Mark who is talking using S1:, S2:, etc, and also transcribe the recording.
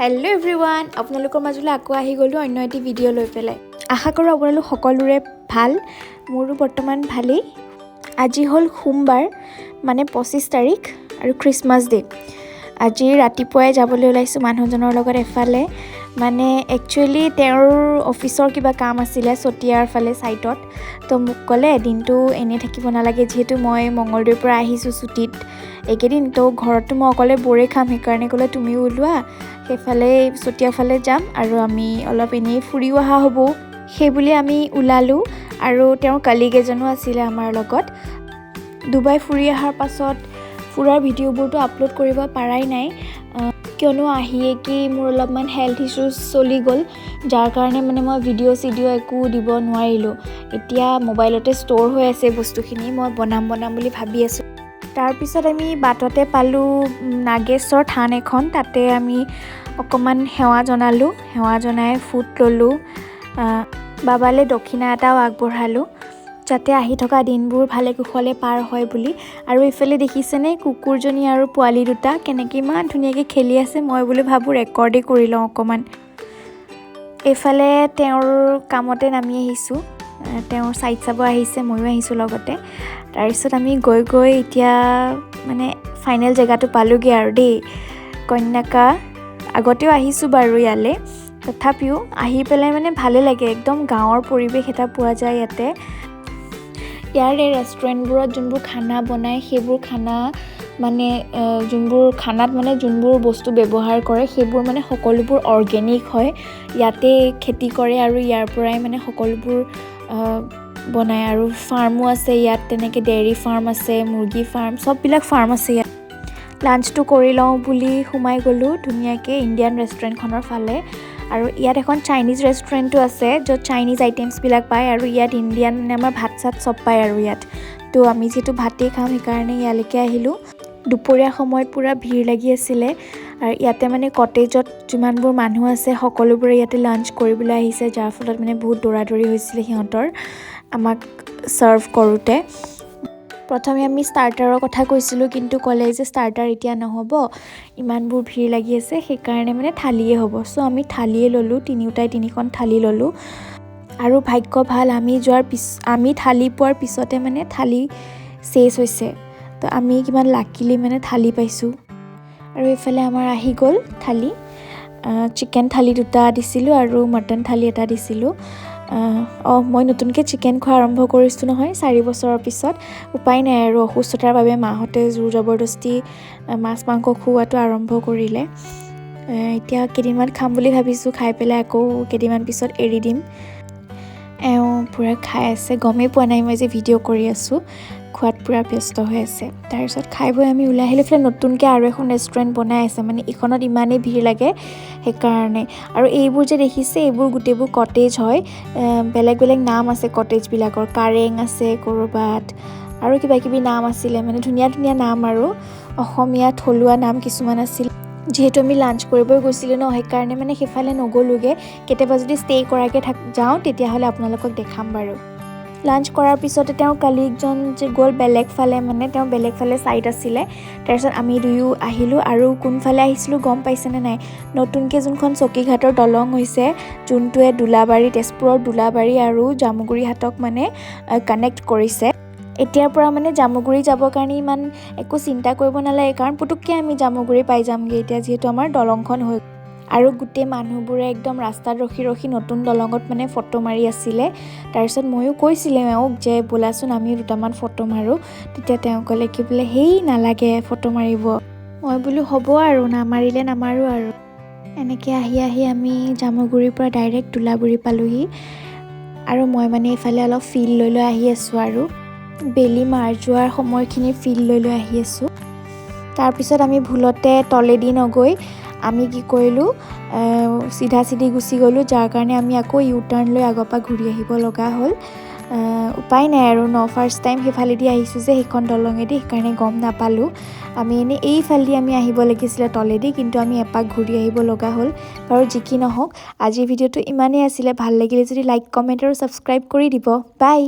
S1: hello everyone আপোনালোকৰ মাজলৈ আকৌ আহি গলো অন্য এটি ভিডিও লৈ পেলাই আশা কৰো আপোনালোক সকলোৰে ভাল মোৰো বৰ্তমান ভালেই আজি হল সোমবাৰ মানে 25 তাৰিখ আৰু ক্ৰিসমাস ডে আজি ৰাতিপুৱাই যাবলৈ ওলাইছো মানুহজনৰ লগত এফালে মানে একচুয়ালি তেওঁৰ অফিচৰ কিবা কাম আছিল সটিয়াৰ ফালে সাইটত তো মোক ক'লে দিনটো এনে থাকিব নালাগে যেহেতু মই মঙ্গলদৈৰ পৰা আহিছো ছুটিত একেদিন তো ঘৰটো মই অকলে বৰে খাম সেইকাৰণে ক'লে তুমি ওলোৱা সেইফালে সটিয়া ফালে যাম আৰু আমি অলপ এনে ফুৰিও আহা হ'ব সেইবুলি আমি ওলালো আৰু তেওঁৰ কলিগ এজনো আছিল আমাৰ লগত দুবাই ফুৰি আহাৰ পাছত ফুৰাৰ ভিডিওবোৰটো আপলোড কৰিব পাৰাই নাই কিয়নো আহিয়ে কি মোৰ অলপমান হেলথ ইস্যুজ চলি গ'ল যাৰ কাৰণে মানে মই ভিডিও একো দিব নোৱাৰিলো এতিয়া মোবাইলতে ষ্ট'ৰ হৈ আছে বস্তুখিনি মই বনাম বুলি ভাবি আছো তাৰ পিছত আমি বাটতে পালো নাগেশ্বৰ থান এখন তাতে আমি অকমান হেৱা জনাই ফুট ললো বাবালে দক্ষিণা এটাও আগবঢ়ালো যাতে আহি থকা দিনবোৰ ভালে কুশলে পাৰ হয় বুলি আৰু ইফালে দেখিছেনে কুকুৰজনী আৰু পোৱালি দুটা কেনেকৈ ইমান ধুনীয়াকৈ খেলি আছে মই বুলি ভাবো ৰেকৰ্ডে কৰি লওঁ অকমান এফালে তেওঁৰ কামতে নামি আহিছো তেওঁৰ সাইট চাব আহিছে ময়ো আহিছো লগতে তাৰ পিছত আমি গৈ এতিয়া মানে ফাইনেল জেগাটো পালোগে আৰু দেই কন্যাকা আগতেও আহিছো বাৰু ইয়ালে তথাপিও আহি পেলাই মানে ভালে লাগে একদম গাঁৱৰ পৰিৱেশ এটা পোৱা যায় ইয়াতে ইয়াৰে ৰেষ্টুৰেণ্টবোৰত যোনবোৰ খানা বনায় সেইবোৰ খানা মানে যোনবোৰ খানাত মানে যোনবোৰ বস্তু ব্যৱহাৰ কৰে সেইবোৰ মানে সকলোবোৰ অৰ্গেনিক হয় ইয়াতে খেতি কৰে আৰু ইয়াৰ পৰাই মানে সকলোবোৰ বনায় আৰু ফাৰ্মো আছে ইয়াত তেনেকৈ ডেইৰী ফাৰ্ম আছে মুৰ্গী ফাৰ্ম সববিলাক ফাৰ্ম আছে ইয়াত লাঞ্চটো কৰি লওঁ বুলি সোমাই গ'লোঁ ধুনীয়াকৈ ইণ্ডিয়ান ৰেষ্টুৰেণ্টখনৰ ফালে আৰু ইয়াত এখন চাইনিজ ৰেষ্টুৰেণ্টো আছে য'ত চাইনিজ আইটেমছবিলাক পায় আৰু ইয়াত ইণ্ডিয়ান মানে আমাৰ ভাত চাত সব পায় আৰু ইয়াত তো আমি যিহেতু ভাতেই খাম সেইকাৰণে ইয়ালৈকে আহিলোঁ দুপৰীয়া সময়ত পুৰা ভিৰ লাগি আছিলে আৰু ইয়াতে মানে কটেজত যিমানবোৰ মানুহ আছে সকলোবোৰে ইয়াতে লাঞ্চ কৰিবলৈ আহিছে যাৰ ফলত মানে বহুত দৌৰাদৌৰি হৈছিলে সিহঁতৰ আমাক সাৰ্ভ কৰোঁতে প্ৰথমে আমি ষ্টাৰ্টাৰৰ কথা কৈছিলোঁ কিন্তু ক'লে যে ষ্টাৰ্টাৰ এতিয়া নহ'ব ইমানবোৰ ভিৰ লাগি আছে সেইকাৰণে মানে থালিয়ে হ'ব চ' আমি থালিয়ে ল'লোঁ তিনিওটাই তিনিখন থালি ল'লোঁ আৰু ভাগ্য ভাল আমি থালি পোৱাৰ পিছতে মানে থালি চেছ হৈছে তো আমি কিমান লাকিলি মানে থালি পাইছোঁ আৰু এইফালে আমাৰ আহি গ'ল থালি চিকেন থালি দুটা দিছিলোঁ আৰু মটন থালি এটা দিছিলোঁ মই নতুনকৈ চিকেন খোৱা আৰম্ভ কৰিছোঁ নহয় 4 বছৰৰ পিছত উপায় নাই আৰু অসুস্থতাৰ বাবে মাহঁতে জোৰ জবৰদস্তি মাছ মাংস খুওৱাটো আৰম্ভ কৰিলে এতিয়া কেইদিনমান খাম বুলি ভাবিছোঁ খাই পেলাই আকৌ কেইদিনমান পিছত এৰি দিম পুৰা খাই আছে গমেই পোৱা নাই মই যে ভিডিঅ' কৰি আছোঁ খোৱাত পুৰা ব্যস্ত হৈ আছে তাৰপিছত খাই বৈ আমি ওলাই আহিলোঁ ফেলে নতুনকৈ আৰু এখন ৰেষ্টুৰেণ্ট বনাই আছে মানে এইখনত ইমানেই ভিৰ লাগে সেইকাৰণে আৰু এইবোৰ যে দেখিছে এইবোৰ গোটেইবোৰ কটেজ হয় বেলেগ নাম আছে কটেজবিলাকৰ কাৰেং আছে ক'ৰবাত আৰু কিবা নাম আছিলে মানে ধুনীয়া নাম আৰু অসমীয়া থলুৱা নাম কিছুমান আছিল যিহেতু আমি লাঞ্চ কৰিবই গৈছিলোঁ ন সেইকাৰণে মানে সেইফালে নগ'লোগে কেতিয়াবা যদি ষ্টে কৰাকৈ যাওঁ তেতিয়াহ'লে আপোনালোকক দেখাম বাৰু লাঞ্চ কৰাৰ পিছতে তেওঁৰ কলিগজন যে গ'ল বেলেগ ফালে সাইট আছিলে তাৰপিছত আমি দুয়ো আহিলোঁ আৰু কোনফালে আহিছিলোঁ গম পাইছেনে নাই নতুনকৈ যোনখন চকীঘাটৰ দলং হৈছে যোনটোৱে তেজপুৰৰ দোলাবাৰী আৰু জামুগুৰিহাটক মানে কানেক্ট কৰিছে এতিয়াৰ পৰা মানে জামুগুৰি যাবৰ কাৰণে ইমান একো চিন্তা কৰিব নালাগে কাৰণ পুতুককৈ আমি জামুগুৰি পাই যামগৈ এতিয়া যিহেতু আমাৰ দলংখন হৈ আৰু গোটেই মানুহবোৰে একদম ৰাস্তাত ৰখি নতুন দলঙত মানে ফটো মাৰি আছিলে তাৰপিছত ময়ো কৈছিলে এওঁক যে বোলাচোন আমি দুটামান ফটো মাৰোঁ তেতিয়া তেওঁ ক'লে কি বোলে হেই নালাগে ফটো মাৰিব মই বোলো হ'ব আৰু নামাৰিলে নামাৰোঁ আৰু এনেকৈ আহি আমি জামুগুৰিৰ পৰা ডাইৰেক্ট দোলাবাৰী পালোহি আৰু মই মানে এইফালে অলপ ফিল লৈ আহি আছোঁ আৰু বেলি মাৰ যোৱাৰ সময়খিনি ফিল লৈ আহি আছোঁ তাৰপিছত আমি ভুলতে তলেদি নগৈ আমি কি কৰিলোঁ চিধা গুচি গ'লোঁ যাৰ কাৰণে আমি আকৌ ইউটাৰ্ণ লৈ আগৰ পৰা ঘূৰি আহিব লগা হ'ল উপায় নাই আৰু ফাৰ্ষ্ট টাইম সেইফালেদি আহিছোঁ যে সেইখন দলঙেদি সেইকাৰণে গম নাপালোঁ আমি এনেই এইফালেদি আমি আহিব লাগিছিলে তলেদি কিন্তু আমি এপাক ঘূৰি আহিব লগা হ'ল বাৰু যি কি নহওক আজিৰ ভিডিঅ'টো ইমানেই আছিলে ভাল লাগিলে যদি লাইক কমেণ্ট আৰু ছাবস্ক্ৰাইব কৰি দিব বাই